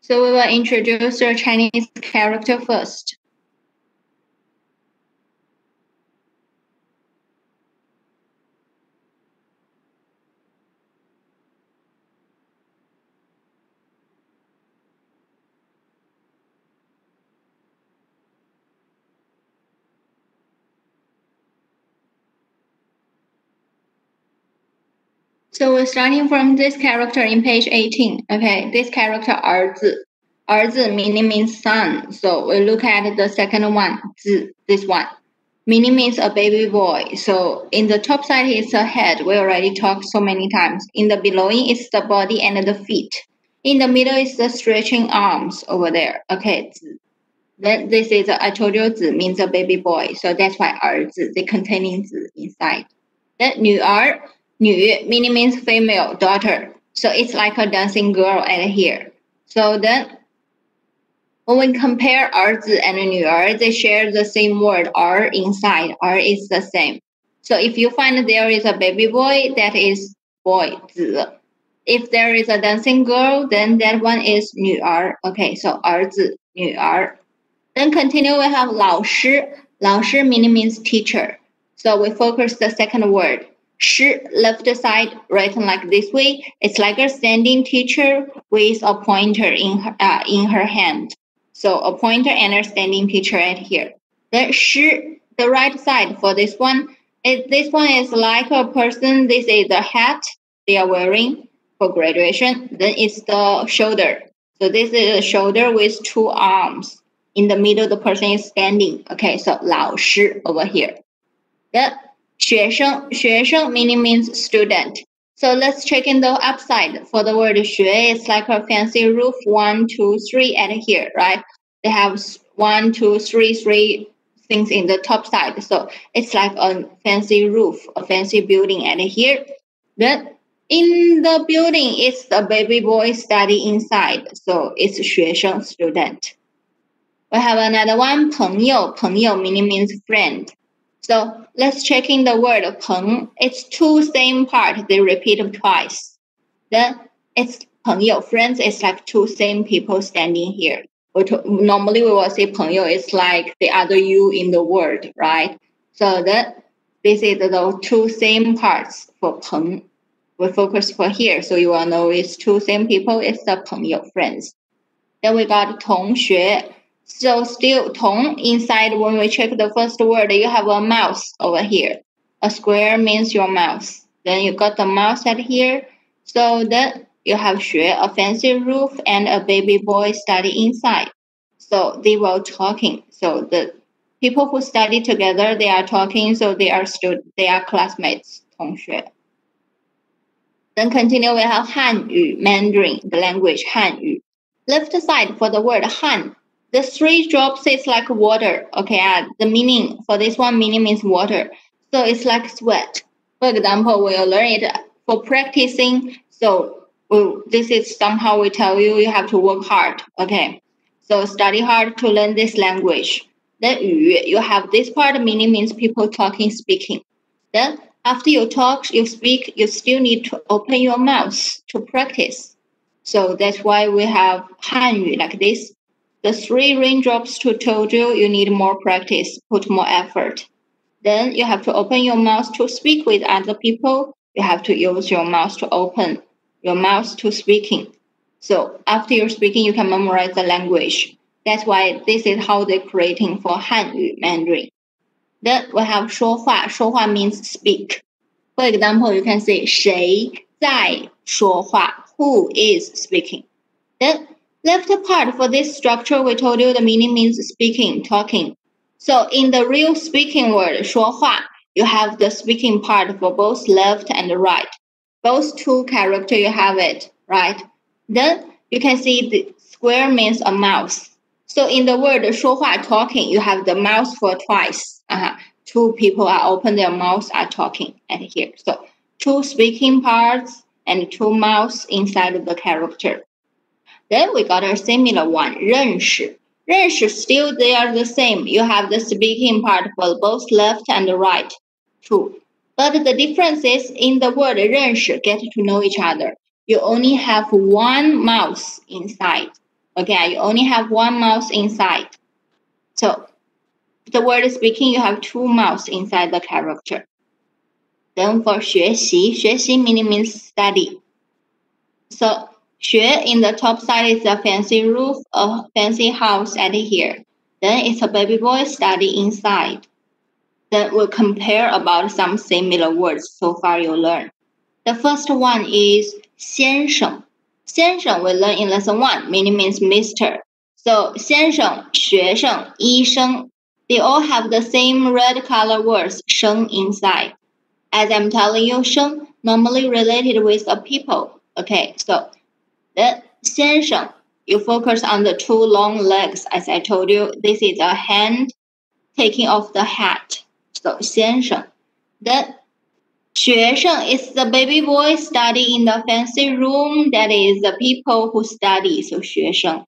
So we will introduce the Chinese character first. So we're starting from this character in page 18. Okay, this character 儿子. 儿子 meaning means son. So we look at the second one, 子, this one. Meaning means a baby boy. So in the top side is the head. We already talked so many times. In the belowing is the body and the feet. In the middle is the stretching arms over there. Okay, 子. Then this is, I told you, 子 means a baby boy. So that's why 儿子, they containing 子 inside. Then 女儿, 女 meaning means female, daughter. So it's like a dancing girl at here. So then when we compare 儿子 and 女儿, they share the same word, 儿 inside. 儿 is the same. So if you find there is a baby boy, that is boy, 子. If there is a dancing girl, then that one is 女儿. Okay, so 儿子, 女儿. Then continue, we have 老师. 老师 meaning means teacher. So we focus the second word. 师 left side written like this way. It's like a standing teacher with a pointer in her hand. So a pointer and a standing teacher right here. Then 师, the right side for this one. This one is like a person. This is the hat they are wearing for graduation. Then it's the shoulder. So this is a shoulder with two arms. In the middle, the person is standing. Okay, so 老师 over here. Then 学生, 学生 meaning means student. So let's check in the upside. For the word 学, it's like a fancy roof. 1, 2, 3 at here, right? They have 1, 2, 3, 3 things in the top side. So it's like a fancy roof, a fancy building at here. Then in the building, it's the baby boy study inside. So it's 学生, student. We have another one, 朋友. 朋友 meaning means friend. So let's check in the word 朋. It's two same part. They repeat twice. Then it's 朋友. Friends is like two same people standing here. Normally we will say 朋友 is like the other you in the word, right? So that this is the two same parts for 朋. We focus for here, so you will know it's two same people. It's the 朋友, friends. Then we got 同学. So still 同 inside, when we check the first word, you have a mouse over here. A square means your mouse. Then you got the mouse at here. So then you have 学, a fancy roof, and a baby boy study inside. So they were talking. So the people who study together, they are talking. So they are classmates. 同学. Then continue, we have 汉语, Mandarin, the language 汉语. Left side for the word 汉. The three drops is like water. Okay, the meaning for this one, meaning means water. So it's like sweat. For example, we'll learn it for practicing. So this is somehow we tell you you have to work hard. Okay, so study hard to learn this language. Then 语, you have this part, meaning means people talking, speaking. Then after you talk, you speak, you still need to open your mouth to practice. So that's why we have 汉语 like this. The three raindrops told you need more practice, put more effort. Then you have to open your mouth to speak with other people. You have to use your mouth to open your mouth to speaking. So after you're speaking, you can memorize the language. That's why this is how they're creating for 汉语 Mandarin. Then we have 说话. 说话 means speak. For example, you can say 谁在说话? Who is speaking? Then left part for this structure, we told you the meaning means speaking, talking. So in the real speaking word, 说话, you have the speaking part for both left and right. Both two characters, you have it, right? Then you can see the square means a mouse. So in the word 说话, talking, you have the mouse for twice. Two people are open their mouths are talking at here. So two speaking parts and two mouths inside of the character. Then we got a similar one, 认识. 认识 still they are the same. You have the speaking part for both left and right too. But the difference is in the word 认识, get to know each other. You only have one mouse inside. Okay, you only have one mouse inside. So the word speaking, you have two mouths inside the character. Then for 学习, 学习 means study. So 学 in the top side is a fancy roof, a fancy house at here. Then it's a baby boy study inside. Then we'll compare about some similar words so far you learn. The first one is 先生. 先生 we learn in lesson 1, meaning means Mr. So 先生, 学生, 医生, they all have the same red color words 生 inside. As I'm telling you, 生 normally related with a people. Okay, so the 先生, you focus on the two long legs. As I told you, this is a hand taking off the hat. So 先生. Then 学生 is the baby boy studying in the fancy room. That is the people who study. So 学生.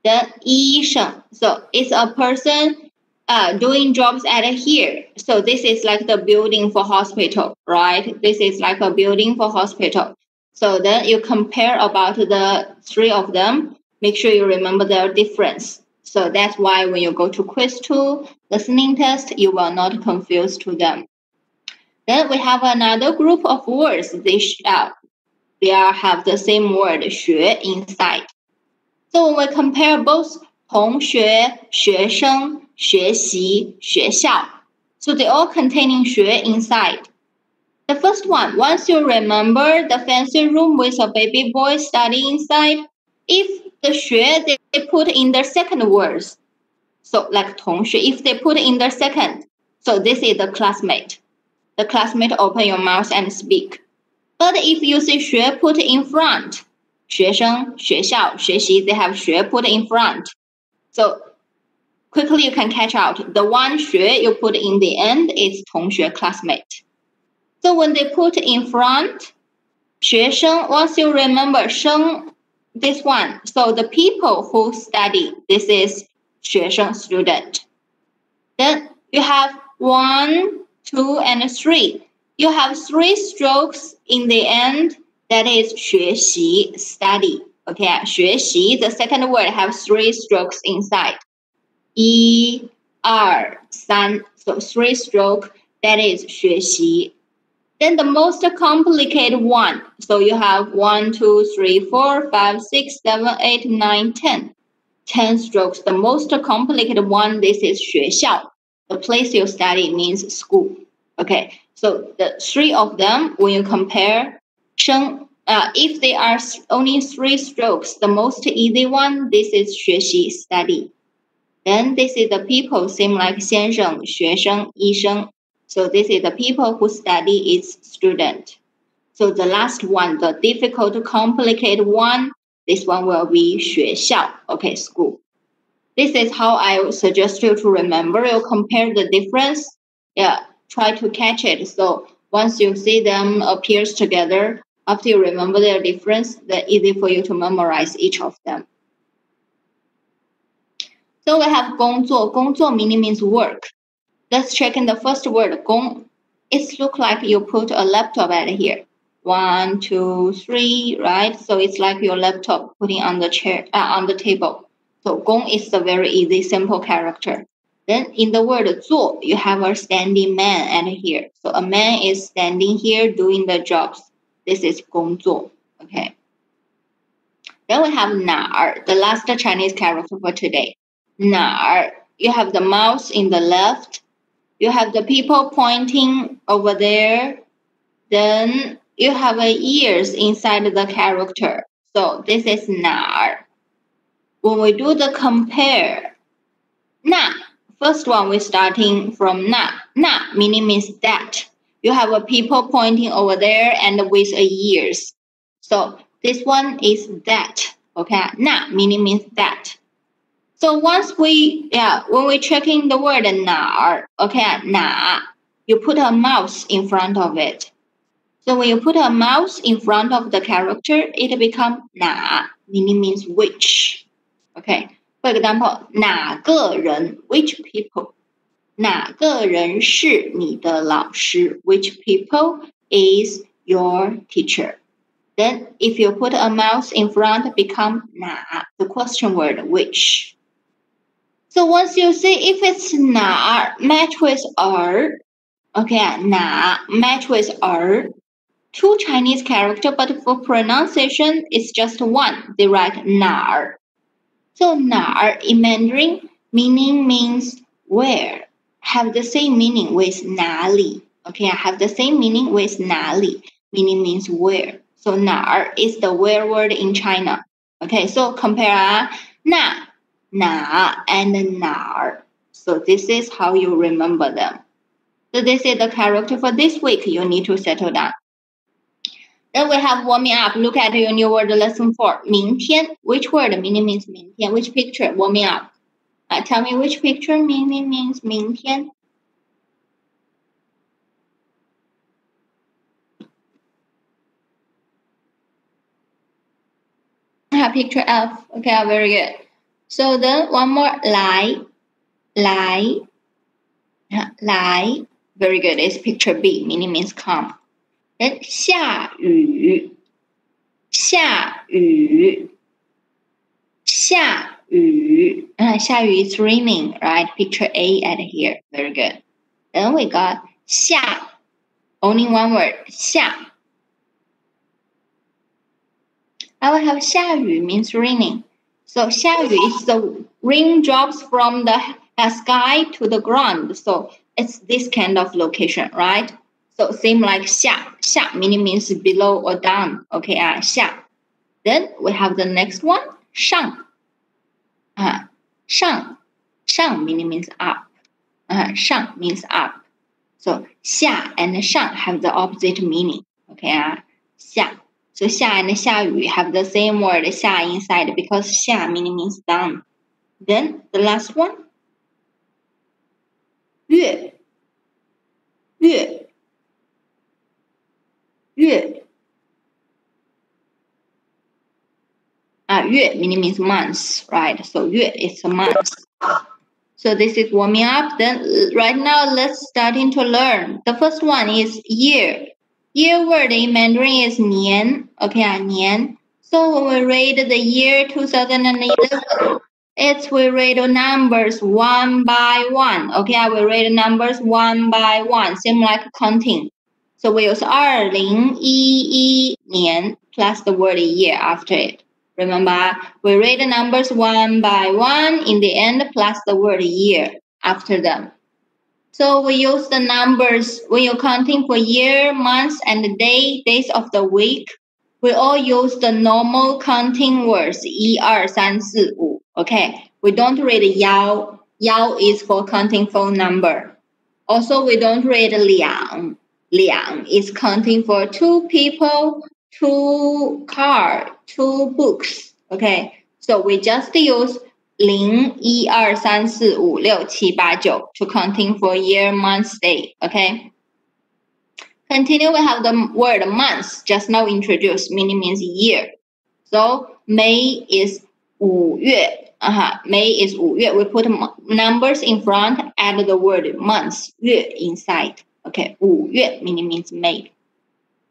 Then 医生. So it's a person doing jobs at here. So this is like the building for hospital, right? This is like a building for hospital. So then you compare about the three of them. Make sure you remember their difference. So that's why when you go to quiz 2, listening test, you will not confuse to them. Then we have another group of words. They have the same word 学 inside. So when we compare both 同学, 学生, 学习, 学校, so they all containing 学 inside. The first one, once you remember the fancy room with a baby boy studying inside, if the 学 they put in the second words, so like 同学, if they put in the second, so this is the classmate. The classmate open your mouth and speak. But if you see 学 put in front, 学生, 学校, 学习, they have 学 put in front. So quickly you can catch out. The one 学 you put in the end is 同学 classmate. So when they put in front, 学生, once you remember 生, this one, so the people who study, this is 学生 student. Then you have 1, 2, and 3. You have 3 strokes in the end. That is 学习 study. Okay, 学习, the second word has 3 strokes inside. 1, 2, 3. So 3 stroke. That is 学习. Then the most complicated one. So you have 1, 2, 3, 4, 5, 6, 7, 8, 9, 10. 10 strokes. The most complicated one, this is 学校. The place you study means school. Okay, so the 3 of them, when you compare, 生, if they are only 3 strokes, the most easy one, this is 学习 study. Then this is the people, same like 先生, 学生, 医生. So this is the people who study is student. So the last one, the difficult, complicated one, this one will be 学校, okay, school. This is how I would suggest you to remember. You compare the difference. Yeah, try to catch it. So once you see them appears together, after you remember their difference, then easy for you to memorize each of them. So we have 工作. 工作 meaning means work. Let's check in the first word, 工. It looks like you put a laptop at here. 1, 2, 3, right? So it's like your laptop putting on the chair, on the table. So 工 is a very easy, simple character. Then in the word 做, you have a standing man at here. So a man is standing here doing the jobs. This is 工作. Okay. Then we have 哪儿, the last Chinese character for today. 哪儿, you have the mouse in the left. You have the people pointing over there. Then you have ears inside the character. So this is 哪儿. When we do the compare, 那, first one we're starting from 那meaning means that. You have a people pointing over there and with ears. So this one is that. Okay, 那 meaning means that. So once when we're checking the word 哪儿, okay, 哪, you put a mouse in front of it. So when you put a mouse in front of the character, it becomes 哪, meaning means which. Okay, for example, 哪个人, which people. 哪个人是你的老师, which people is your teacher. Then if you put a mouse in front, become 哪, the question word, which. So once you see if it's 哪 match with 儿, okay, 哪 match with 儿, two Chinese character, but for pronunciation, it's just one. They write 哪儿. So 哪儿 in Mandarin meaning means where, have the same meaning with 哪里. Okay, I have the same meaning with 哪里, meaning means where. So 哪儿 is the where word in China. Okay, so compare 那, 哪 and 哪儿. So this is how you remember them. So this is the character for this week. You need to settle down. Then we have warming up. Look at your new word lesson 4. 明天. Which word meaning means 明天? Which picture? Warming up. Tell me which picture meaning means 明天. Picture F. Okay, very good. So then one more 来. 来. Very good. It's picture B. Meaning means come. Then 下雨. 下雨. 下雨. 下雨 is raining, right? Picture A at here. Very good. Then we got 下. Only one word. 下. I will have 下雨 means raining. So 下雨 is the raindrops from the sky to the ground. So it's this kind of location, right? So same like 下. 下 meaning means below or down. Okay, 下. Then we have the next one. 上. 上 meaning means up. 上 means up. So 下 and 上 have the opposite meaning. Okay, 下. So 下 and 下雨 have the same word 下 inside because 下 meaning means down. Then the last one. 月. 月 meaning means months, right? So 月 is a month. So this is warming up. Then right now let's starting to learn. The first one is year. Year word in Mandarin is 年. Okay, 年. So when we read the year 2011, we read numbers one by one. Okay, I will read numbers one by one, same like counting. So we use 2011年 plus the word year after it. Remember, we read the numbers one by one in the end plus the word year after them. So we use the numbers when you're counting for year, months, and days of the week. We all use the normal counting words 1, 2, 3, 4, 5. Okay, we don't read 幺. 幺 is for counting phone number. Also, we don't read 两. 两 is counting for 2 people, 2 car, 2 books. Okay, so we just use 0, 1, 2, 3, 4, 5, 6, 7, 8, 9 to counting for year, month, day. Okay. Continue, we have the word month, just now introduced, meaning means year. So May is 5月. May is 5月. We put numbers in front, add the word month, 月 inside. Okay, 5月 meaning means May.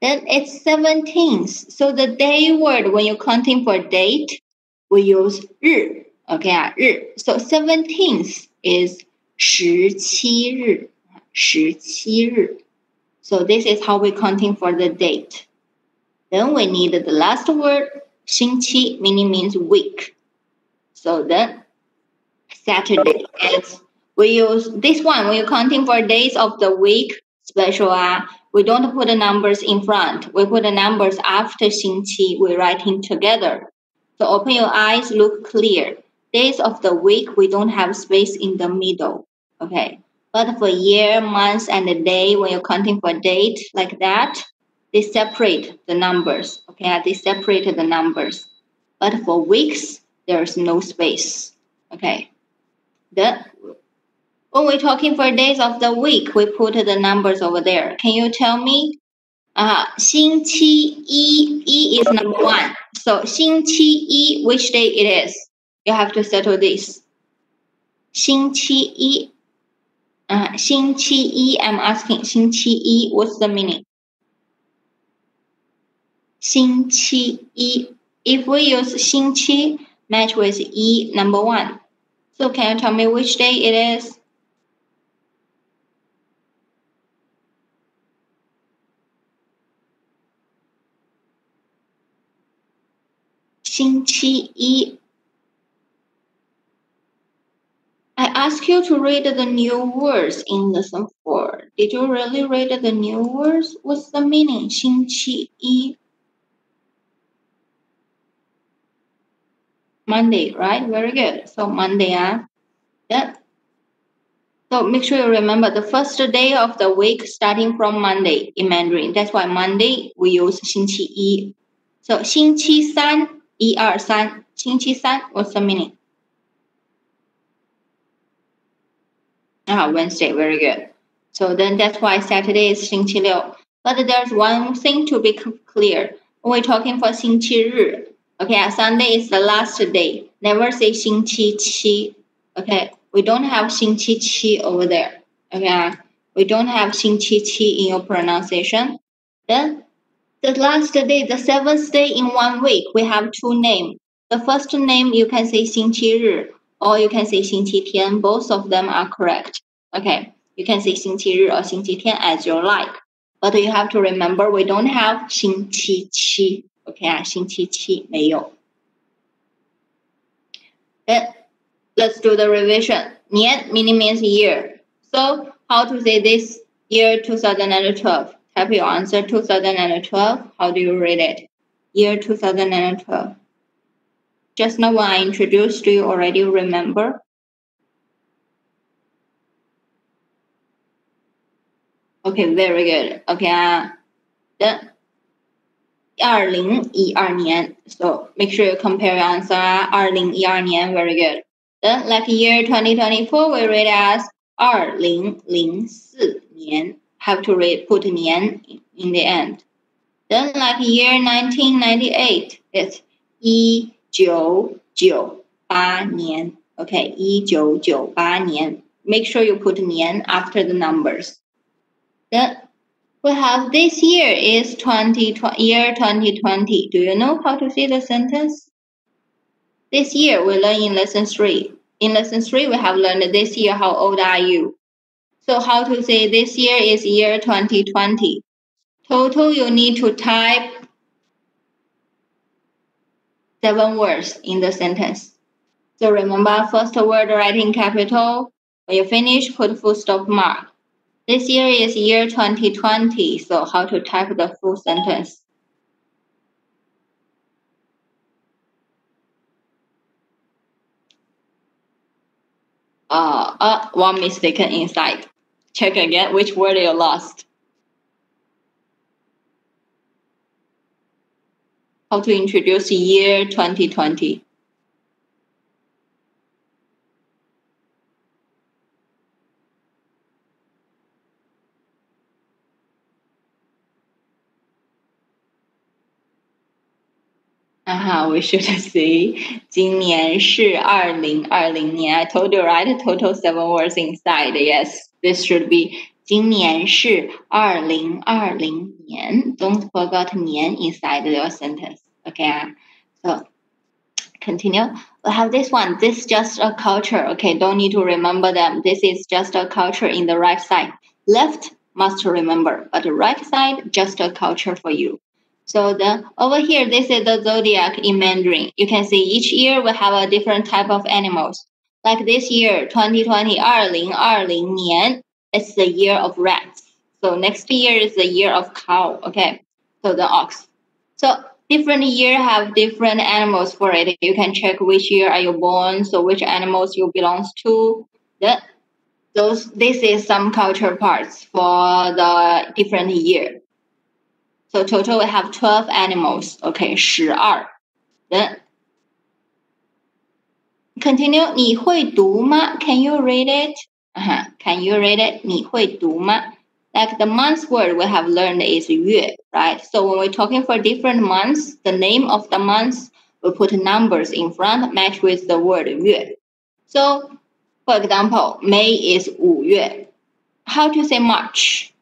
Then it's 17th. So the day word, when you're counting for date, we use 日. Okay, 日. So 17th is 17日. 17日. So this is how we're counting for the date. Then we need the last word, 星期, meaning means week. So then Saturday is, we use this one when you're counting for days of the week, special. We don't put the numbers in front. We put the numbers after 星期. We're writing together. So open your eyes, look clear. Days of the week, we don't have space in the middle. Okay. But for year, month, and the day, when you're counting for date like that, they separate the numbers. Okay, they separate the numbers. But for weeks, there's no space. Okay. When we're talking for days of the week, we put the numbers over there. Can you tell me? 星期一, E is number 1. So 星期一, which day it is? You have to settle this. 星期一. 星期一, I'm asking, 星期一, what's the meaning? 星期一. If we use 星期, match with 一 number 1. So can you tell me which day it is? Xing qi yi. I asked you to read the new words in lesson 4. Did you really read the new words? What's the meaning? 星期一. Monday, right? Very good. So Monday, yeah. So make sure you remember the first day of the week starting from Monday in Mandarin. That's why Monday we use 星期一. So 星期三, 一二三, 星期三, what's the meaning? Wednesday, very good. So then that's why Saturday is 星期六. But there's one thing to be clear. When we're talking for 星期日, okay, Sunday is the last day. Never say 星期七. Okay, we don't have 星期七 over there. Okay, we don't have 星期七 in your pronunciation. Then the last day, the 7th day in 1 week, we have 2 names. The first name you can say 星期日 or you can say 星期天. Both of them are correct. Okay, you can say 星期日 or 星期天 as you like. But you have to remember we don't have 星期七. Okay, 星期七没有. Then let's do the revision. 年 meaning means year. So how to say this year 2012? Type your answer 2012. How do you read it? Year 2012. Just now when I introduced, do you already remember? Okay, very good. Okay, then 2012年. So make sure you compare your answer. 2012年, very good. Then like year 2024, we read as 2004年. Have to put 年 in the end. Then like year 1998, it's 1998年. Okay, 1998年. Make sure you put 年 after the numbers. Then we have this year is year 2020. Do you know how to say the sentence? This year we learn in lesson 3. In lesson 3, we have learned this year, how old are you? So how to say this year is year 2020. Total, you need to type 7 words in the sentence. So remember, first word write in capital. When you finish, put full stop mark. This year is year 2020. So how to type the full sentence? One mistaken inside. Check again which word you lost. How to introduce year 2020? We should say 今年是2020年. I told you, right? Total 7 words inside. Yes, this should be 今年是2020年. Don't forget 年 inside your sentence. Okay, so continue. We have this one. This is just a culture. Okay, don't need to remember them. This is just a culture in the right side. Left must remember, but the right side, just a culture for you. So over here, this is the zodiac in Mandarin. You can see each year we have a different type of animals. Like this year, 2020, 2020年, it's the year of rats. So next year is the year of cow. Okay, so the ox. So different year have different animals for it. You can check which year are you born, so which animals you belongs to. This is some culture parts for the different year. So total we have 12 animals. Okay, 12. Then continue. 你会读吗? Can you read it? Can you read it? 你会读吗? Like the month word we have learned is 月, right? So when we're talking for different months, the name of the months, we put numbers in front, match with the word 月. So, for example, May is 5月. How to say March?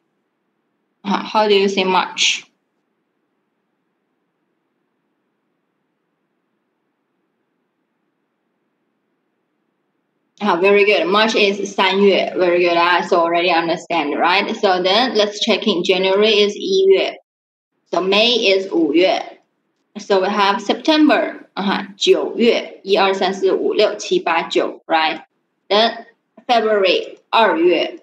How do you say March? Very good. March is 3月. Very good. So already understand, right? So then let's check in. January is 1月. So May is 5月. So we have September. 9月. 1, 2, 3, 4, 5, 6, 7, 8, 9. Right? Then February 2月.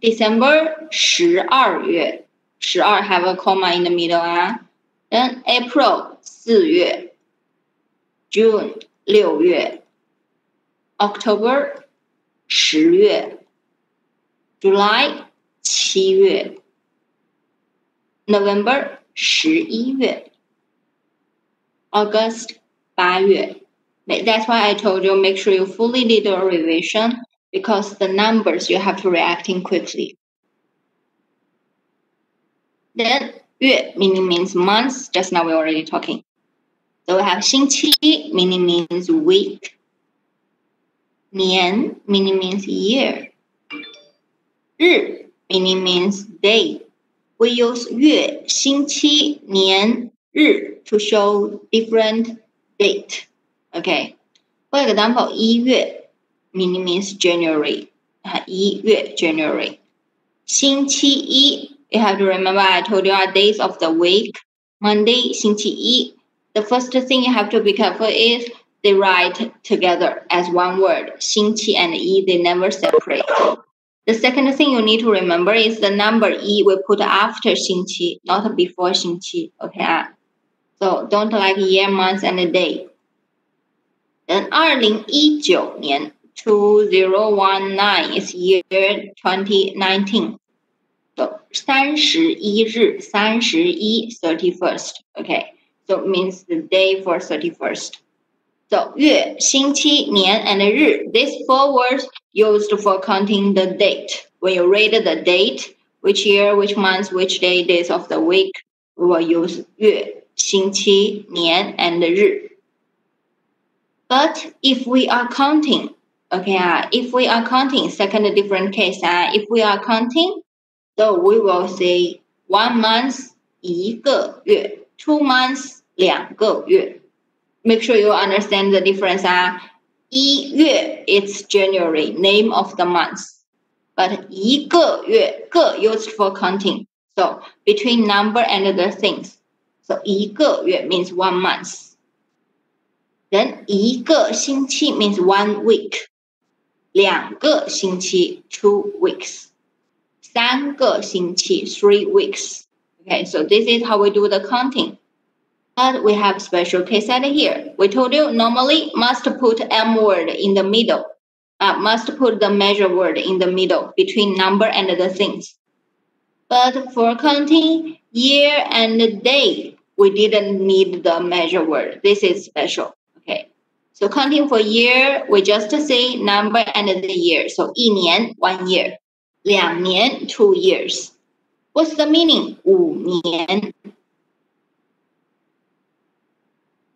December 12月. 12 have a comma in the middle. Then April 4月. June 6月. October 10月. July 7月. November 11月. August 8月. That's why I told you make sure you fully did the revision because the numbers you have to react in quickly. Then 月 meaning means months. Just now we already talking. So we have 星期 meaning means week. 年 meaning means year. 日 meaning means day. We use 月、星期、年、日 to show different date. Okay. For example, 1月 meaning means January. 1月 January. 星期一 you have to remember I told you our days of the week. Monday, 星期一. The first thing you have to be careful is they write together as one word. 星期 and 一 they never separate. The second thing you need to remember is the number 一 we put after 星期, not before 星期. Okay. So don't like year, month, and day. Then 2019年 2019 is year 2019. So 31日 31 31st. Okay. So it means the day for 31st. So 月, 星期, 年, and 日. These 4 words used for counting the date. When you read the date, which year, which month, which day, days of the week, we will use 月, 星期, 年, and 日. But if we are counting, okay, if we are counting, second different case, if we are counting, so we will say 1 month, 1个月, 2 months, 2个月. Make sure you understand the difference. 1月 it's January, name of the month. But 1个月, 个 used for counting. So between number and the things. So 1个月 means 1 month. Then 1个星期 means 1 week. 2个星期 2 weeks. 3个星期 3 weeks. Okay, so this is how we do the counting. But we have special case at here. We told you normally must put M word in the middle. Must put the measure word in the middle between number and the things. But for counting year and day, we didn't need the measure word. This is special. Okay. So counting for year, we just say number and the year. So 一年 1 year. 2年 2 years. What's the meaning? 5年.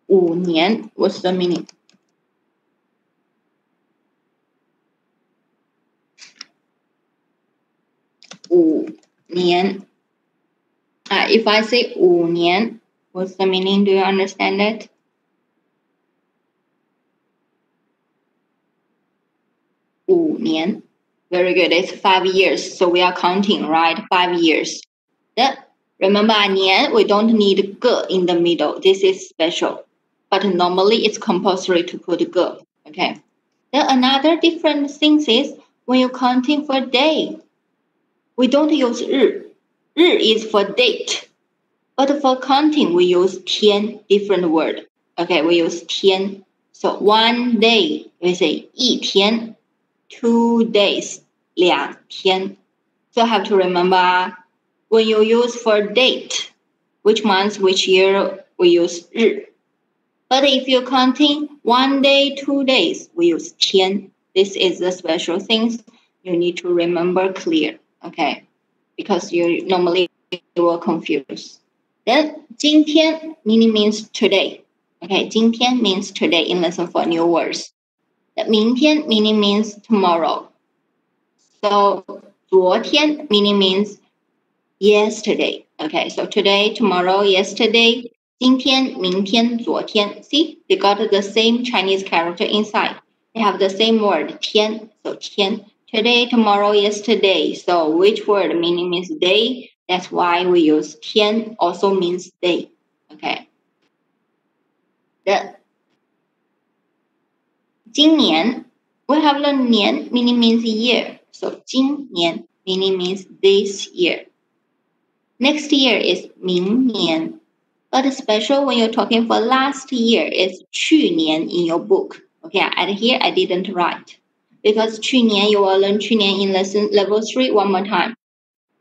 5年 what's the meaning? 5年. If I say 5年, what's the meaning? Do you understand it? 5年. Very good. It's 5 years. So we are counting, right? 5 years. Then remember, 年 we don't need 个 in the middle. This is special. But normally it's compulsory to put 个. Okay. Then another different thing is when you're counting for day, we don't use 日. 日 is for date. But for counting, we use 天, different word. Okay, we use 天. So 1 day, we say 一天. 2 days, 2天. So have to remember when you use for date, which month, which year, we use 日. But if you're counting 1 day, 2 days, we use 天. This is the special things you need to remember clear, okay? Because you normally will confuse. Then 今天 meaning means today. Okay, 今天 means today in lesson 4 new words. 明天 meaning means tomorrow. So 昨天 meaning means yesterday. Okay, so today, tomorrow, yesterday, 今天, 明天, 昨天. See, they got the same Chinese character inside. They have the same word, 天. So 天. Today, tomorrow, yesterday. So which word meaning means day? That's why we use 天 also means day. Okay. 今年 we have the 年 meaning means year. So 今年 meaning means this year. Next year is 明年. But special when you're talking for last year is 去年 in your book. Okay, at here I didn't write. Because 去年 you will learn 去年 in lesson level 3 one more time.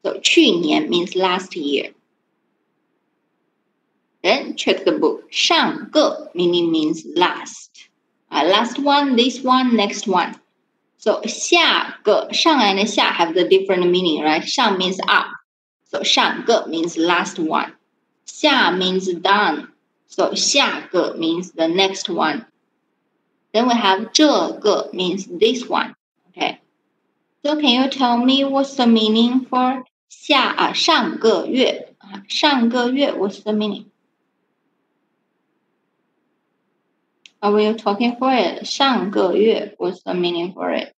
So 去年 means last year. Then check the book. 上个 meaning means last. Last one, this one, next one. So 下个 上 and 下 have the different meaning, right? 上 means up. So 上个 means last one. 下 means done. So 下个 means the next one. Then we have 这个 means this one. Okay. So can you tell me what's the meaning for 上个月? 上个月 what's the meaning? When you're talking for it, 上个月 what's the meaning for it?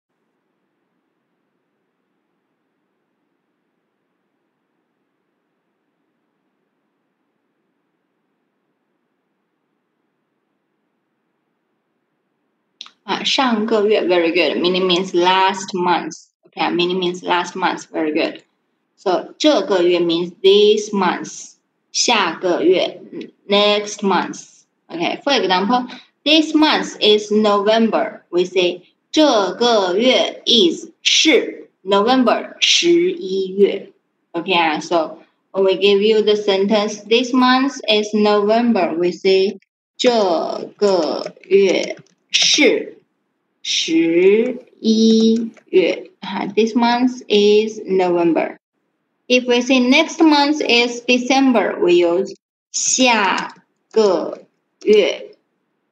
上个月 very good. Meaning means last month. Okay, meaning means last month. Very good. So 这个月 means this month. 下个月 next month. Okay, for example, this month is November. We say 这个月 是 November 11月. Okay, so when we give you the sentence, this month is November. We say 这个月是11月. This month is November. If we say next month is December, we use 下个月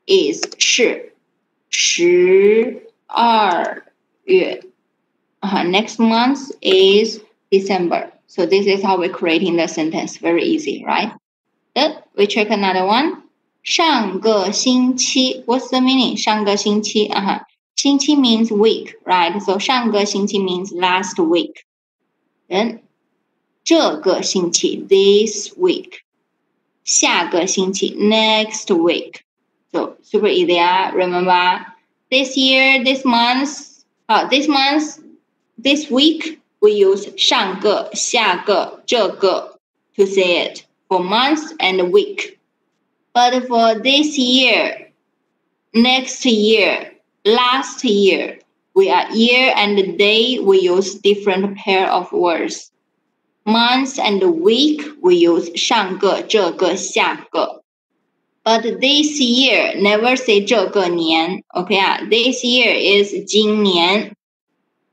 是12月. Next month is December. So this is how we're creating the sentence. Very easy, right? Then we check another one. 上个星期 what's the meaning? 上个星期星期 means week, right? So 上个星期 means last week. Then 这个星期 this week. 下个星期 next week. So super easy, remember? This year, this month, this week, we use 上个、下个、这个 to say it for month and week. But for this year, next year, last year, we are year and day, we use different pair of words. Month and week, we use 上个、这个、下个. But this year, never say 这个年. Okay, this year is 今年.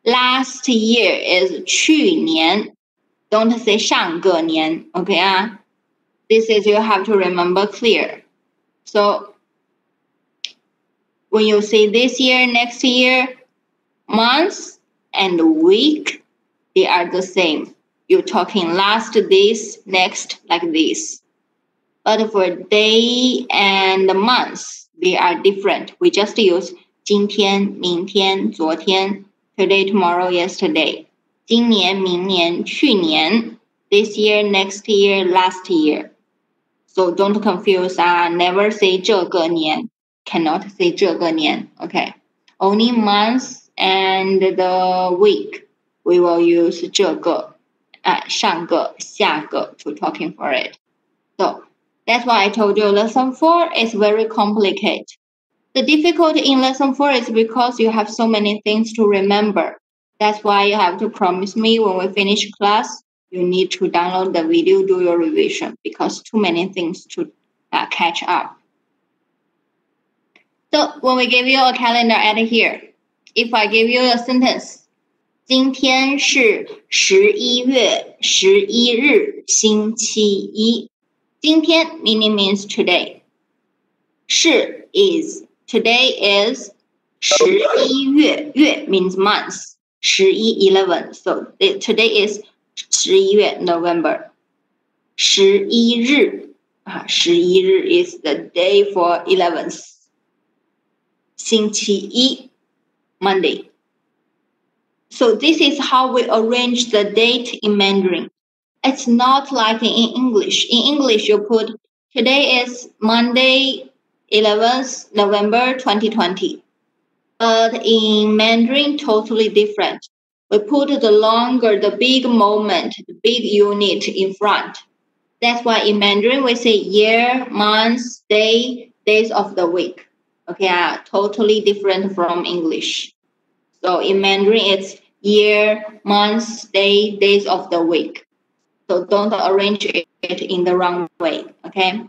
Last year is 去年. Don't say 上个年. Okay, this is you have to remember clear. So when you say this year, next year, month and week, they are the same. You're talking last this, next like this. But for day and month, they are different. We just use 今天、明天、昨天, today, tomorrow, yesterday. 今年、明年、去年, this year, next year, last year. So don't confuse. Never say 这个年. Cannot say 这个年. Okay. Only month and the week. We will use 这个, 上个、下个 to talking for it. So that's why I told you lesson 4 is very complicated. The difficulty in lesson 4 is because you have so many things to remember. That's why you have to promise me when we finish class, you need to download the video, do your revision, because too many things to catch up. So when we give you a calendar at here, if I give you a sentence, 今天是11月11日星期一. 今天 meaning means today. 是 is. Today is 11月. 月 means months. 11 So today is 11月 November. 11日. 11日 is the day for 11th. 星期一 Monday. So this is how we arrange the date in Mandarin. It's not like in English. In English, you put today is Monday, 11th November 2020. But in Mandarin, totally different. We put the big moment, the big unit in front. That's why in Mandarin, we say year, months, day, days of the week. Okay, totally different from English. So in Mandarin, it's year, months, day, days of the week. So don't arrange it in the wrong way, okay?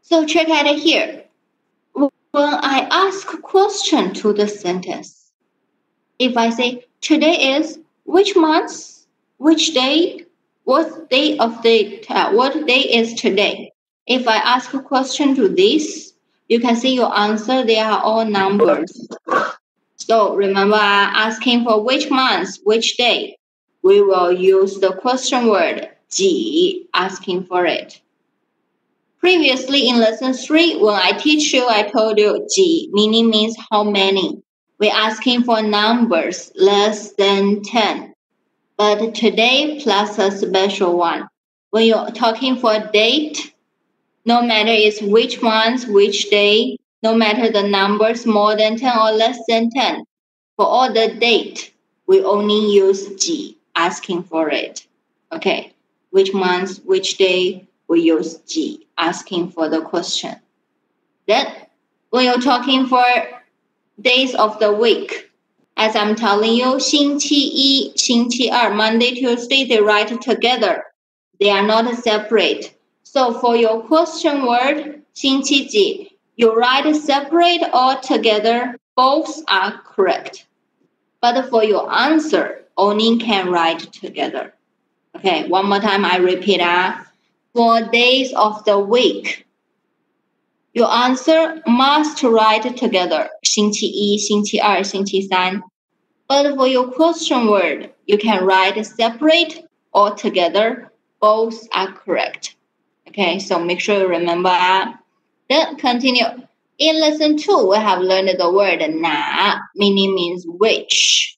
So check out here. When I ask a question to the sentence, if I say, today is which month, which day, what day is today? If I ask a question to this, you can see your answer, they are all numbers. So remember, asking for which month, which day, we will use the question word 几, asking for it. Previously in lesson 3, when I teach you, I told you 几 meaning means how many. We're asking for numbers less than 10. But today, plus a special one. When you're talking for date, no matter it's which month, which day, no matter the numbers more than 10 or less than 10, for all the date, we only use 几, asking for it. Okay, which month, which day, we use 几, asking for the question. Then, when you're talking for days of the week, as I'm telling you, 星期一, 星期二, Monday, Tuesday, they write together. They are not separate. So for your question word, 星期几, you write separate or together, both are correct. But for your answer, only can write together. Okay, one more time, I repeat. For days of the week, your answer must write together, 星期一, 星期二, 星期三. But for your question word, you can write separate or together. Both are correct. Okay, so make sure you remember. Then continue. In lesson 2, we have learned the word 哪, meaning means which.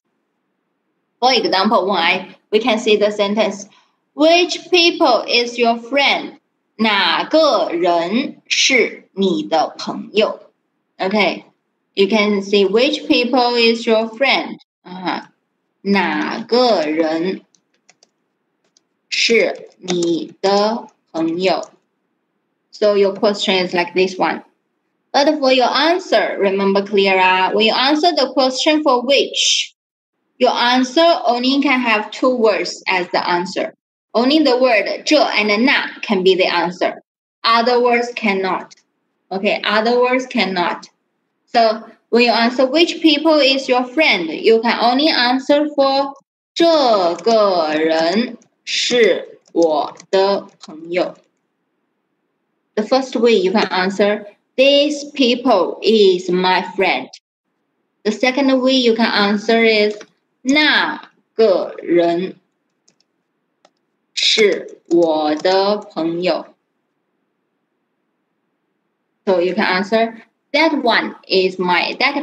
For example, we can see the sentence, which people is your friend? 哪个人是你的朋友? Okay, you can see which people is your friend. 哪个人是你的朋友? So your question is like this one. But for your answer, remember Clara, when you answer the question for which, your answer only can have 2 words as the answer. Only the word 这 and 那 can be the answer. Other words cannot. Okay, other words cannot. So when you answer which people is your friend, you can only answer for 这个人是我的朋友. The first way you can answer, these people is my friend. The second way you can answer is 那个人是我的朋友. So you can answer that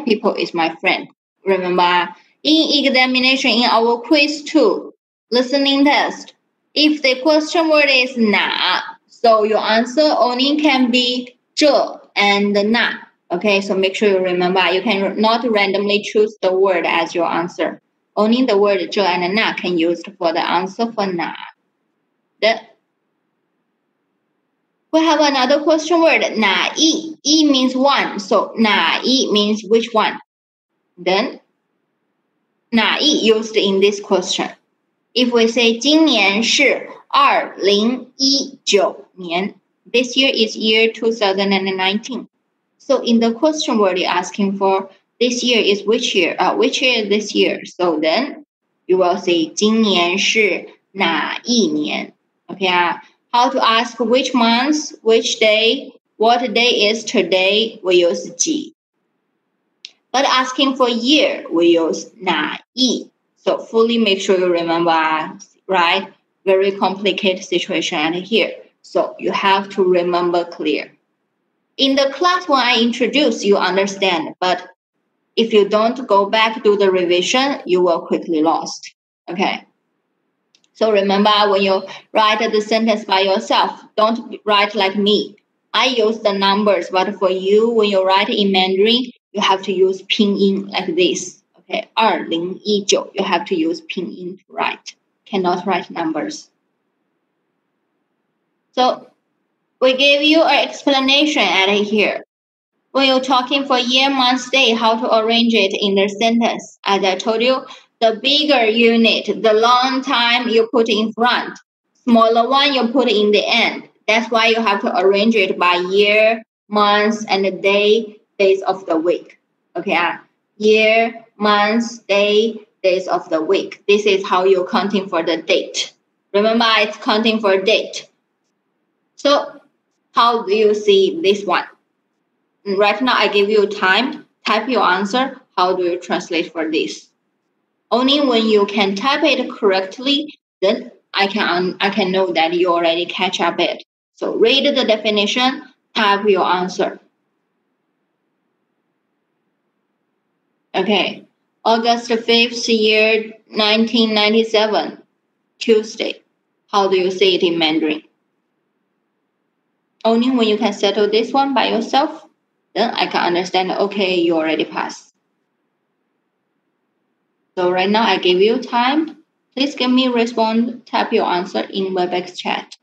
people is my friend. Remember, in examination in our quiz 2, listening test, if the question word is 哪, so your answer only can be 这 and 那. Okay, so make sure you remember, you can not randomly choose the word as your answer. Only the word 这 and 那 can use for the answer for 哪. Then we have another question word, 哪一. E means one, so 哪一 means which one. Then 哪一 used in this question. If we say 今年是2019年, this year is year 2019. So in the question word, you're asking for this year is which year? Which year is this year? So then you will say 今年是哪一年? Okay, how to ask which month, which day, what day is today, we use 几. But asking for year, we use 哪一. So fully make sure you remember, right? Very complicated situation here. So you have to remember clear. In the class when I introduce, you understand. But If you don't go back to the revision, you will quickly lost. Okay. So remember, when you write the sentence by yourself, don't write like me. I use the numbers, but for you, when you write in Mandarin, you have to use pinyin like this. Okay, 2019, you have to use pinyin to write. Cannot write numbers. So we gave you an explanation at here. When you're talking for year, month, day, how to arrange it in the sentence. As I told you, the bigger unit, the long time you put in front, smaller one you put in the end. That's why you have to arrange it by year, month, and the day, days of the week. Okay, year, month, day, days of the week. This is how you're counting for the date. Remember, it's counting for date. So how do you see this one? Right now, I give you time. Type your answer. How do you translate for this? Only when you can type it correctly, then I can know that you already catch up it. So read the definition. Type your answer. Okay. August 5th, year 1997, Tuesday. How do you say it in Mandarin? Only when you can settle this one by yourself, then I can understand, okay, you already passed. So right now I give you time. Please give me respond, type your answer in WebEx chat.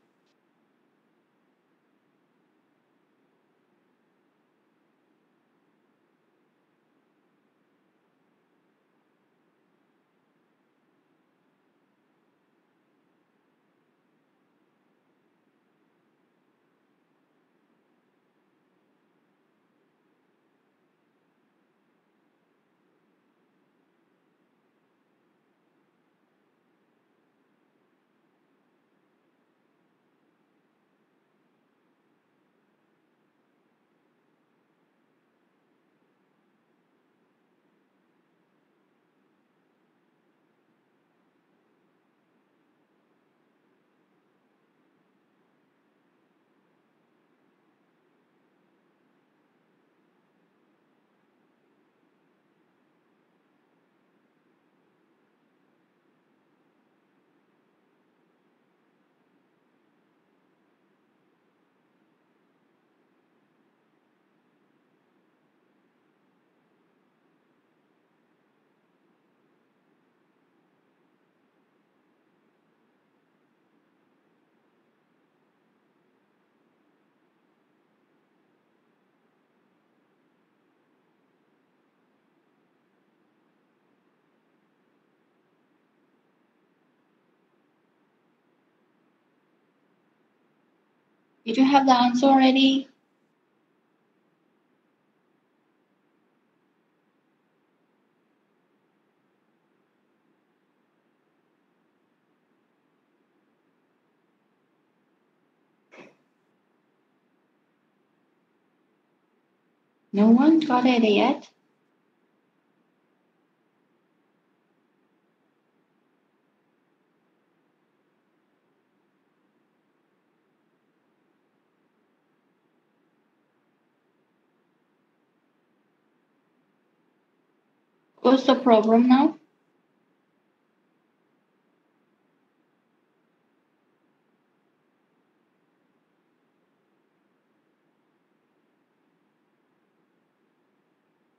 Did you have the answer already? No one got it yet? What's the problem now?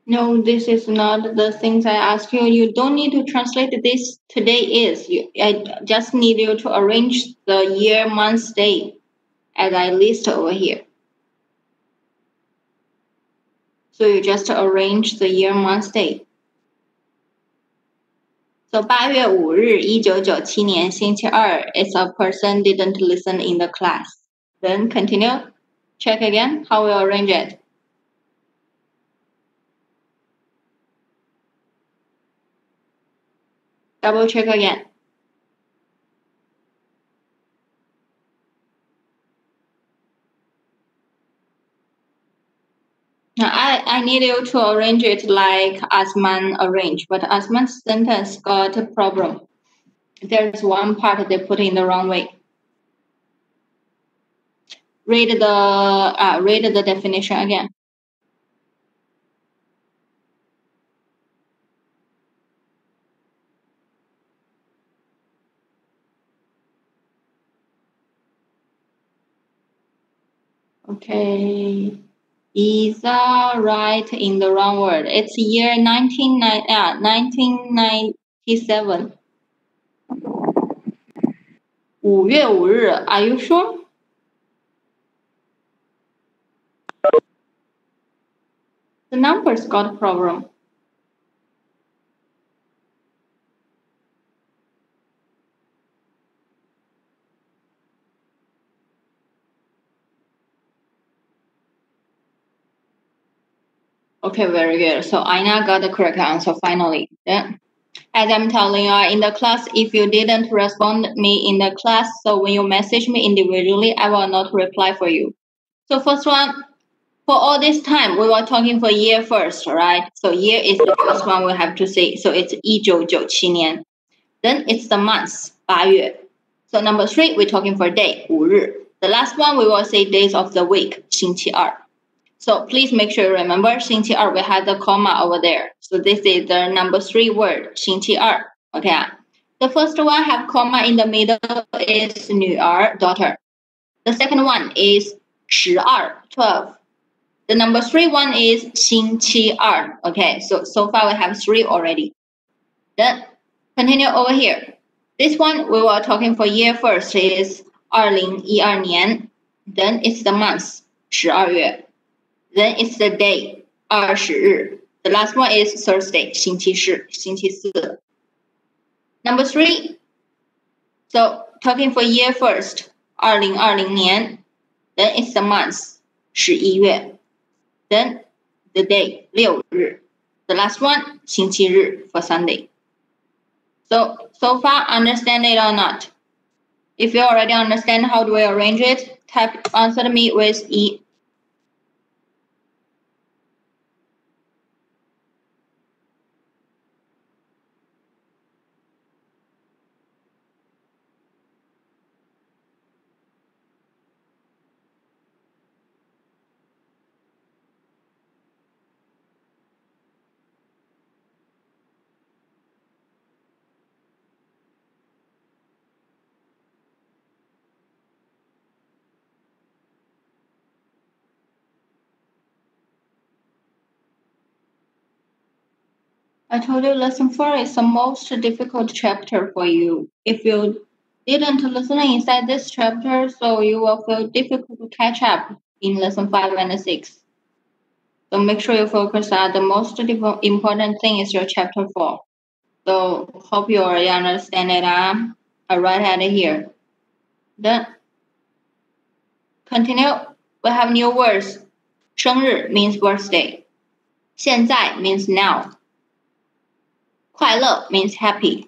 No, this is not the things I asked you. You don't need to translate this today is. I just need you to arrange the year, month, day as I list over here. So you just arrange the year, month, day. So 8月5日，1997年星期二 is a person didn't listen in the class. Then continue. Check again how we arrange it. Double check again. I need you to arrange it like Asman arranged, but Asman's sentence got a problem. There's one part they put in the wrong way. Read the definition again. Okay. Is right in the wrong word. It's year 1997. 5月5日. Are you sure? The numbers got a problem. Okay, very good. So Aina got the correct answer finally. Then, as I'm telling you in the class, if you didn't respond me in the class, so when you message me individually, I will not reply for you. So first one, for all this time, we were talking for year first, right? So year is the first one we have to say. So it's 1997年. Then it's the month, 8月. So number 3, we're talking for day, 5日. The last one, we will say days of the week, 星期二. So please make sure you remember 星期二 we had the comma over there. So this is the number 3 word 星期二. Okay. The first one have comma in the middle is 女儿 daughter. The second one is 12 12. The number 3 one is 星期二. Okay. So far we have 3 already. Then continue over here. This one we were talking for year first is 2012年. Then it's the month 12月. Then it's the day, 20日. The last one is Thursday, 星期四. Number 3. So talking for year first, 2020年. Then it's the month, 11月. Then the day, 6日. The last one, 星期日 for Sunday. So far, understand it or not? If you already understand how do we arrange it, type answer to me with E. I told you lesson 4 is the most difficult chapter for you. If you didn't listen inside this chapter, so you will feel difficult to catch up in lesson 5 and 6. So make sure you focus on the most important thing is your chapter 4. So hope you already understand it. I write it here. Then continue. We have new words. 生日 means birthday. 现在 means now. 快乐 means happy.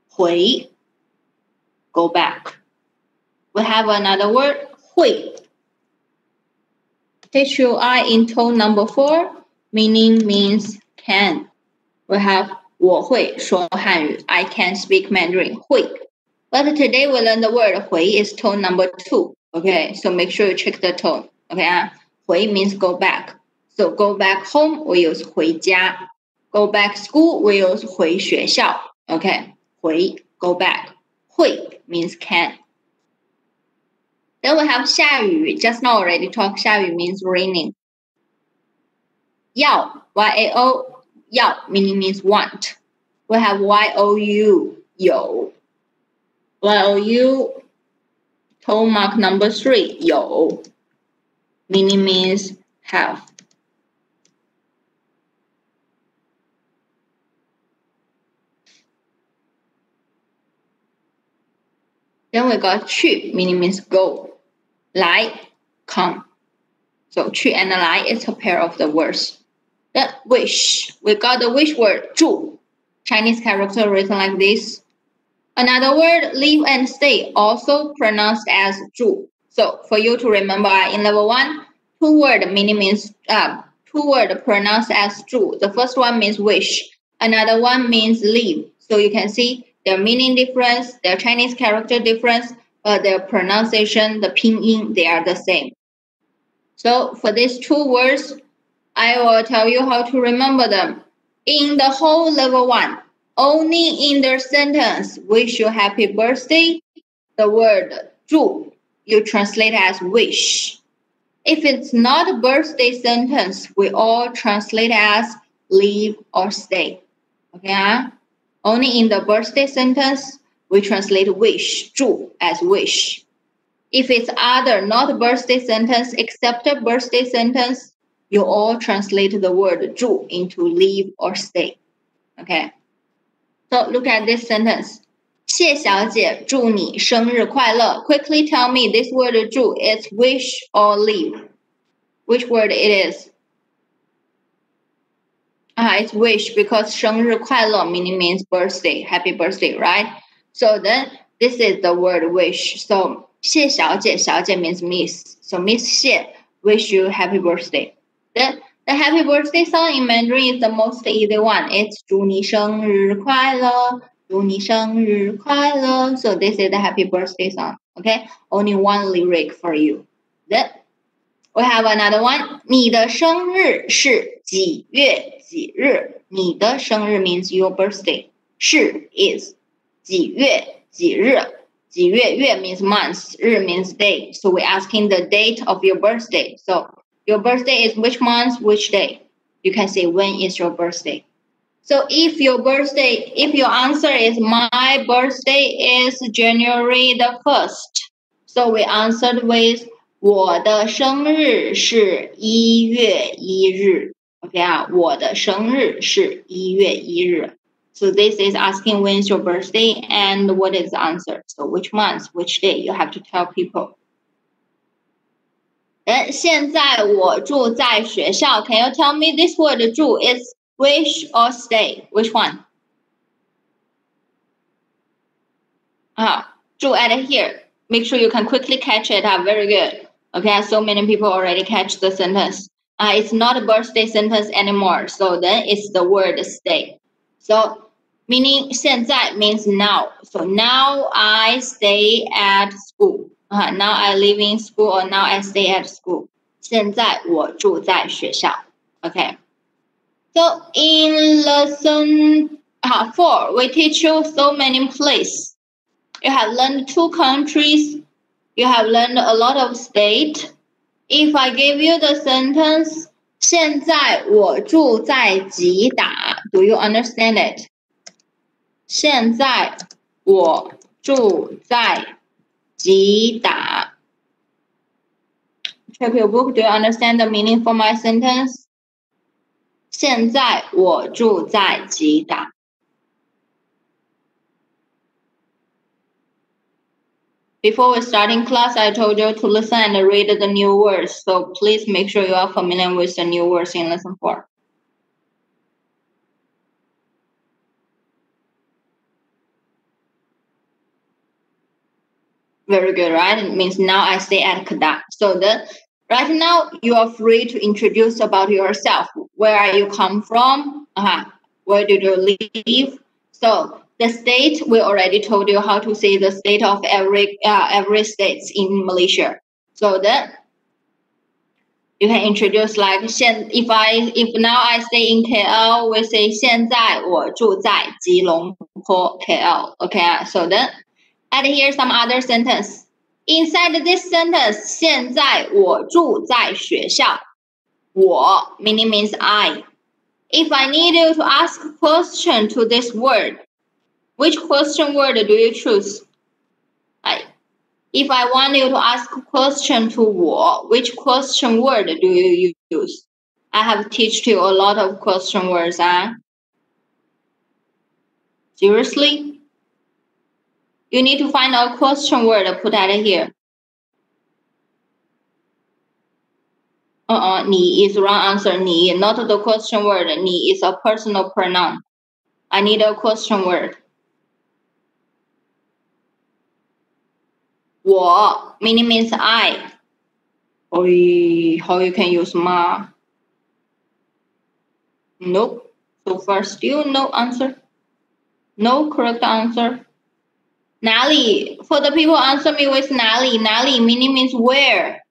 回 go back. We have another word 会. HUI in tone number 4, meaning means can. We have 我会说汉语 I can speak Mandarin 会. But today we learn the word 回 is tone number 2. Okay, so make sure you check the tone. Okay, 回 means go back. So go back home we use 回家. Go back school we use 回学校. Okay, 回 go back. 会 means can. Then we have 下雨. Just now already talked. 下雨 means raining. 要 Y-A-O 要 meaning means want. We have Y-O-U 有. Y-O-U tone mark number 3 有 meaning means have. Then we got 去 meaning means go. 来 come. So 去 and 来 is a pair of the words. Then wish. We got the wish word 祝. Chinese character written like this. Another word live and stay also pronounced as 祝. So for you to remember in level 1, two word meaning means two word pronounced as 祝. The first one means wish. Another one means live. So you can see their meaning difference, their Chinese character difference, but their pronunciation, the pinyin, they are the same. So for these two words, I will tell you how to remember them. In the whole level 1, only in the sentence wish you happy birthday, the word 祝 you translate as wish. If it's not a birthday sentence, we all translate as leave or stay. Okay? Only in the birthday sentence, we translate wish, 祝 as wish. If it's other, not birthday sentence, except a birthday sentence, you all translate the word 祝 into leave or stay. Okay? So look at this sentence. 谢小姐，祝你生日快乐. Quickly tell me this word 祝 is wish or leave. Which word it is? It's wish because 生日快乐 meaning means birthday, happy birthday, right? So then this is the word wish. So 谢小姐, 小姐 means miss. So Miss 谢 wish you happy birthday. Then the happy birthday song in Mandarin is the most easy one. It's 祝你生日快乐，祝你生日快乐. So this is the happy birthday song. Okay, only one lyric for you. Then we have another one. 你的生日是几月几日？你的生日 means your birthday. 是 is 几月几日？几月月 means months. 日 means day. So we're asking the date of your birthday. So your birthday is which month, which day? You can say when is your birthday. So if your answer is my birthday is January the 1st. So we answered with 我的生日是1月1日。OK 啊，我的生日是1月1日。So this is asking when is your birthday and what is the answer. So which month, which day, you have to tell people. 现在我住在学校。Can you tell me this word 住 is wish or stay? Which one? 住 at here. Make sure you can quickly catch it. Very good. Okay, so many people already catch the sentence. It's not a birthday sentence anymore. So then it's the word stay. So meaning 现在 means now. So now I stay at school. Now I live in school or now I stay at school. 现在我住在学校. Okay. So in lesson 4, we teach you so many places. You have learned 2 countries. You have learned a lot of state. If I give you the sentence, 现在我住在吉打. Do you understand it? 现在我住在吉打. Check your book. Do you understand the meaning for my sentence? 现在我住在吉打. Before we starting class, I told you to listen and read the new words. So please make sure you are familiar with the new words in lesson 4. Very good, right? It means now I stay at Kedah. So right now you are free to introduce about yourself. Where are you come from? Where did you live? So the state, we already told you how to say the state of every state in Malaysia. So then you can introduce like if now I stay in KL, we say 现在我住在吉隆坡 KL. Okay, so then add here some other sentence. Inside this sentence, 现在我住在学校. 我 meaning means I. If I need you to ask a question to this word, which question word do you choose? If I want you to ask a question to 我, which question word do you use? I have taught you a lot of question words. Seriously? You need to find a question word and put that here. 你 is wrong answer. 你 not the question word. 你 is a personal pronoun. I need a question word. 我 meaning means I. How you can use ma? Nope. So far still no answer. No correct answer. 哪里? For the people answer me with 哪里? 哪里 meaning means where.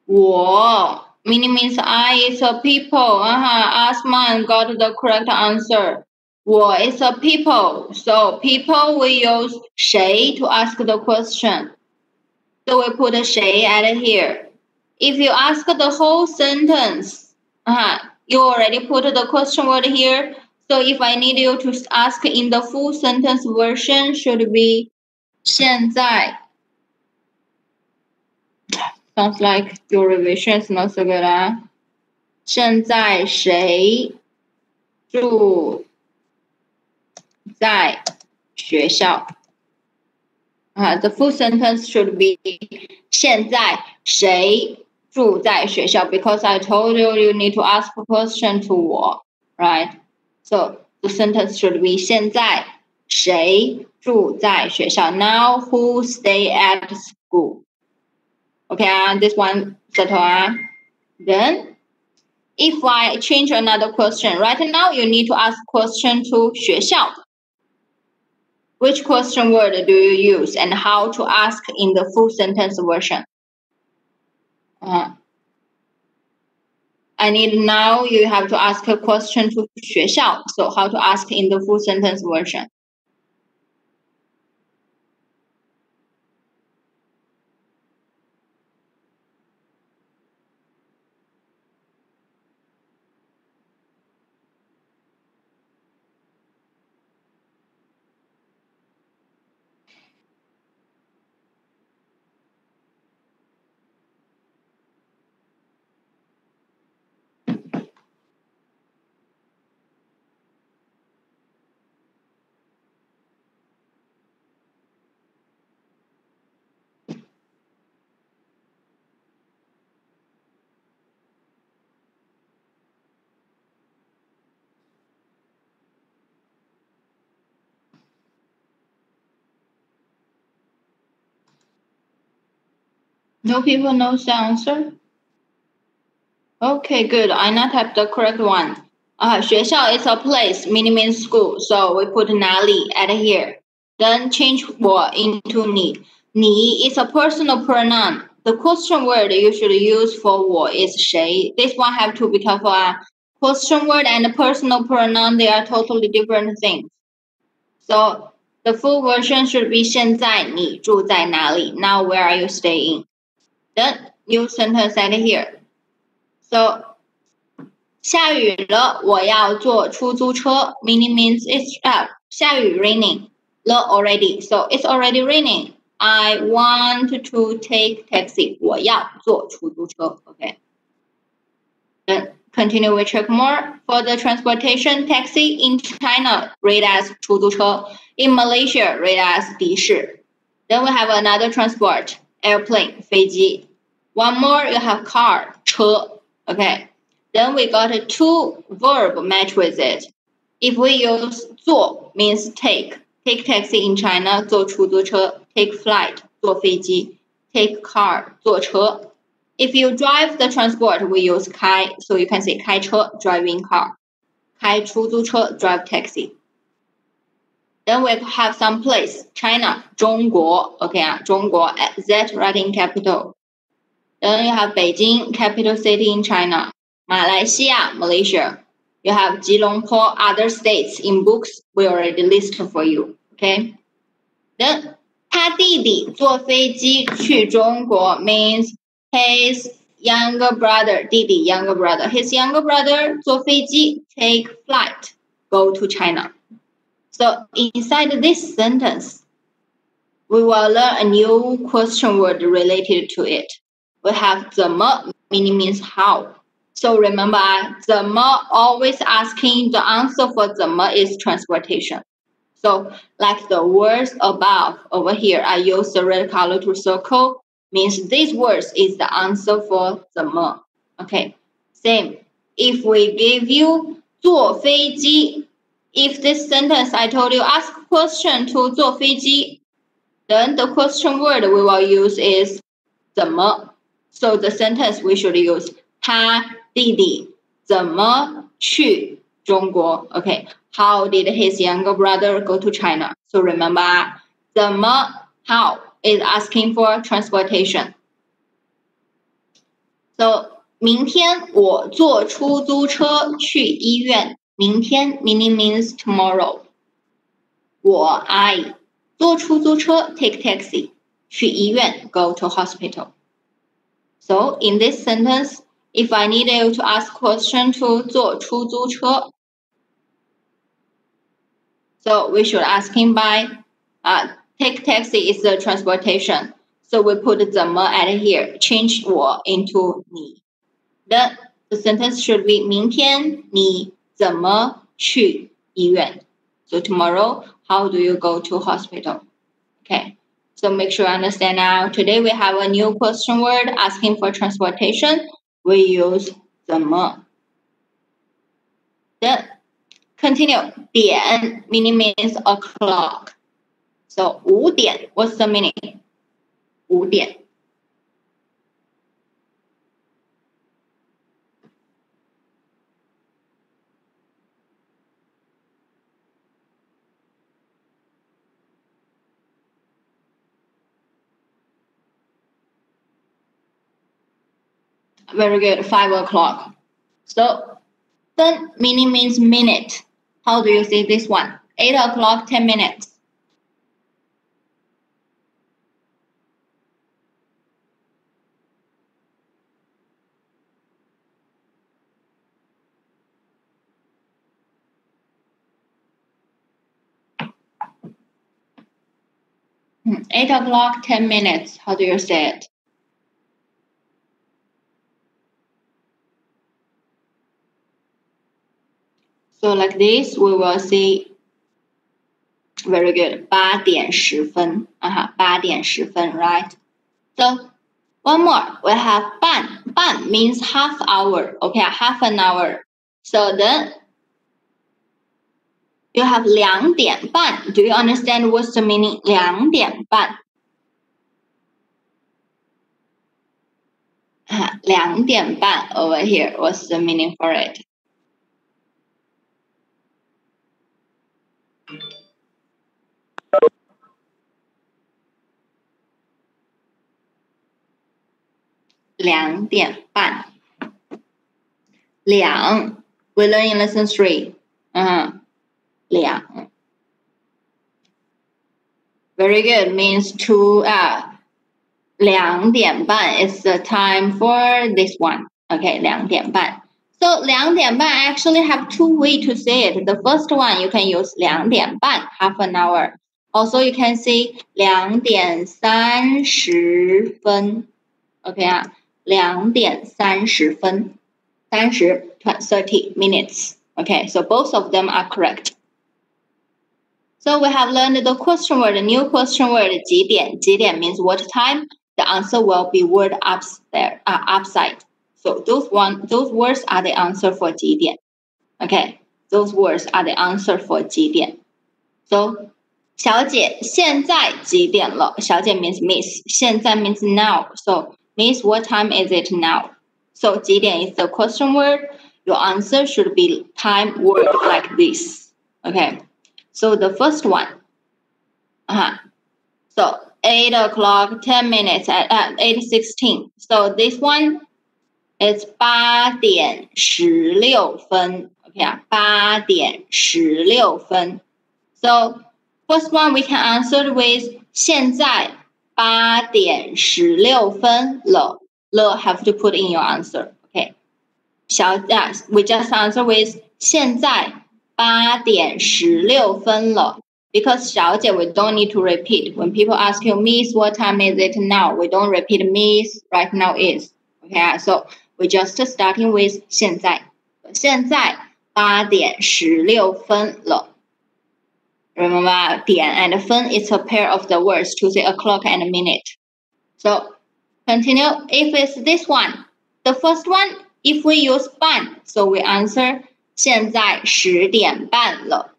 我 meaning means I is a people. Asman got the correct answer. 我 is a people. So people we use 谁 to ask the question. So we put 谁 at here. If you ask the whole sentence, you already put the question word here. So if I need you to ask in the full sentence version, should be 现在. Sounds like your revision is not so good, 现在谁住在学校? The full sentence should be 现在谁住在学校? Because I told you you need to ask a question to 我, right? So the sentence should be 现在谁住在学校? Now who stay at school? Okay, this one settle. Then if I change another question, right now you need to ask question to 学校. Which question word do you use and how to ask in the full sentence version? I need now you have to ask a question to 学校. So how to ask in the full sentence version? No people knows the answer? Okay, good. I not have the correct one. 学校 is a place, means school. So we put 哪里 at here. Then change 我 into 你. 你 is a personal pronoun. The question word you should use for 我 is 谁. This one have to be careful. Question word and personal pronoun, they are totally different things. So the full version should be 现在你住在哪里? Now where are you staying? Then new sentence at here. So 下雨了，我要坐出租车 means it's 下雨 raining 了 already. So it's already raining. I want to take taxi. 我要坐出租车. Okay. Then continue, we check more. For the transportation, taxi in China read as 出租车. In Malaysia read as 的士. Then we have another transport, airplane, 飞机. One more, you have car, 车. Okay. Then we got two verb match with it. If we use 坐 means take taxi in China, 坐出租车, take flight, 坐飞机, take car, 坐车. If you drive the transport, we use 开, so you can say 开车, driving car. 开出租车, drive taxi. Then we have some place, China, 中国, okay, 中国, Z writing capital. Then you have Beijing, capital city in China. Malaysia, Malaysia. You have 吉隆坡, other states in books we already list for you. Okay. Then 他弟弟坐飞机去中国 means his younger brother, 弟弟 younger brother. His younger brother 坐飞机 take flight, go to China. So inside this sentence, we will learn a new question word related to it. We have 怎么 means how. So remember, 怎么 always asking the answer for 怎么 is transportation. So like the words above over here, I use the red color to circle, means these words is the answer for 怎么. Okay, same. If we give you 坐飞机, if this sentence I told you ask question to 坐飞机, then the question word we will use is 怎么. So the sentence we should use 他弟弟怎么去中国? Okay, how did his younger brother go to China? So remember, 怎么 how is asking for transportation. So 明天我坐出租车去医院. 明天 means tomorrow. I 坐出租车 take taxi 去医院 go to hospital. So in this sentence, if I need you to ask question to 坐出租车, so we should ask him by take taxi is the transportation. So we put 怎么 at here, change 我 into 你. Then the sentence should be 明天你怎么去医院? So tomorrow, how do you go to hospital? Okay, so make sure you understand now. Today we have a new question word asking for transportation. We use 怎么. Then continue. 点 meaning means o'clock. So 5点, what's the meaning? 5点. Very good. 5 o'clock. So then meaning means minute. How do you say this one? 8 o'clock, 10 minutes. Hmm. 8 o'clock, 10 minutes. How do you say it? So like this, we will see. Very good. 8点10分. 8点10分, right? So one more. We have 半. 半 means half hour. Okay, half an hour. So then you have 2点半. Do you understand what's the meaning? 2点半. 2点半 over here. What's the meaning for it? (2点半) 2 we learn in lesson 3. 2 very good, means 2 2点半 is the time for this one. Okay, 2点半. So 2点半 actually have two ways to say it. The first one you can use 2点半 half an hour. Also you can say 2点30分. Okay 2点30分 30 minutes. Okay, so both of them are correct. So we have learned the question word, the new question word 几点. 几点 means what time. The answer will be word upside. So those words are the answer for 几点. Okay, those words are the answer for 几点. So 小姐现在几点了? 小姐 means miss. 现在 means now. So means what time is it now? So 几点 is the question word. Your answer should be time word like this. Okay. So the first one. So 8 o'clock, 10 minutes at 8:16. So this one is 8点16分. Okay, 8点16分. So first one we can answer with 现在8点16分了. Le have to put in your answer. Okay. We just answer with 现在8点16分了. Because 小姐 we don't need to repeat. When people ask you, Miss, what time is it now? We don't repeat Miss, right now is. Okay, so we just starting with 现在. 现在8点16分了. Remember, 点 and 分 is a pair of the words to say o'clock and a minute. So continue. If it's this one, the first one, if we use 半, so we answer 现在10点半了.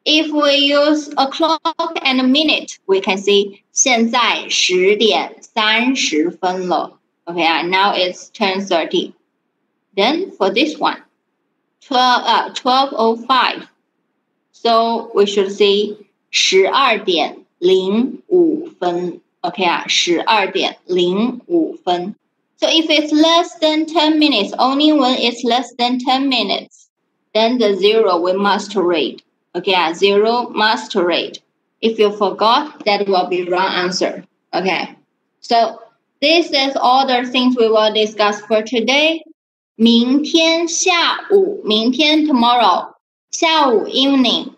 If we use o'clock and a minute, we can say 现在10点30分了. Okay, now it's 10:30. Then for this one, 12:05. So we should say 12点05分. Okay, 12点05分. So if it's less than 10 minutes, only when it's less than 10 minutes, then the 0 we must read. Okay, 0 must read. If you forgot, that will be wrong answer. Okay, so This is all the things we will discuss for today. 明天下午，明天 tomorrow，下午 evening.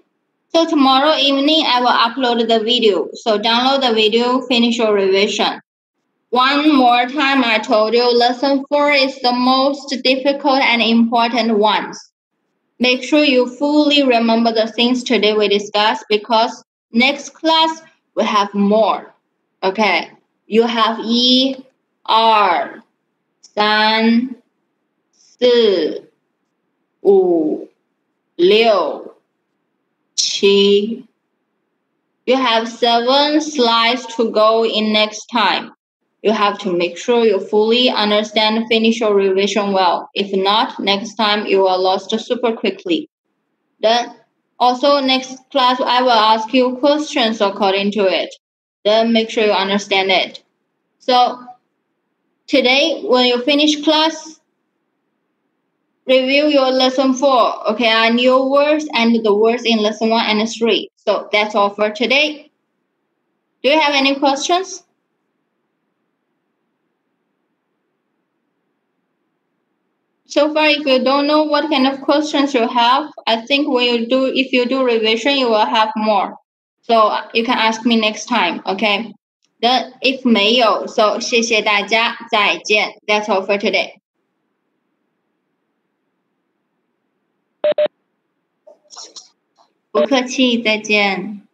So tomorrow evening I will upload the video. So download the video, finish your revision. One more time I told you lesson 4 is the most difficult and important ones. Make sure you fully remember the things today we discussed because next class we have more. Okay, you have 1、2、3、4、5、6、7. You have 7 slides to go in next time. You have to make sure you fully understand and finish your revision well. If not, next time you will lost super quickly. Then also next class I will ask you questions according to it. Then make sure you understand it. So today when you finish class, review your lesson 4. Okay, new words and the words in lesson 1 and 3. So that's all for today. Do you have any questions? So far, if you don't know what kind of questions you have, I think if you do revision, you will have more. So you can ask me next time, okay? Then if 没有, so 谢谢大家，再见. That's all for today. 不客气，再见。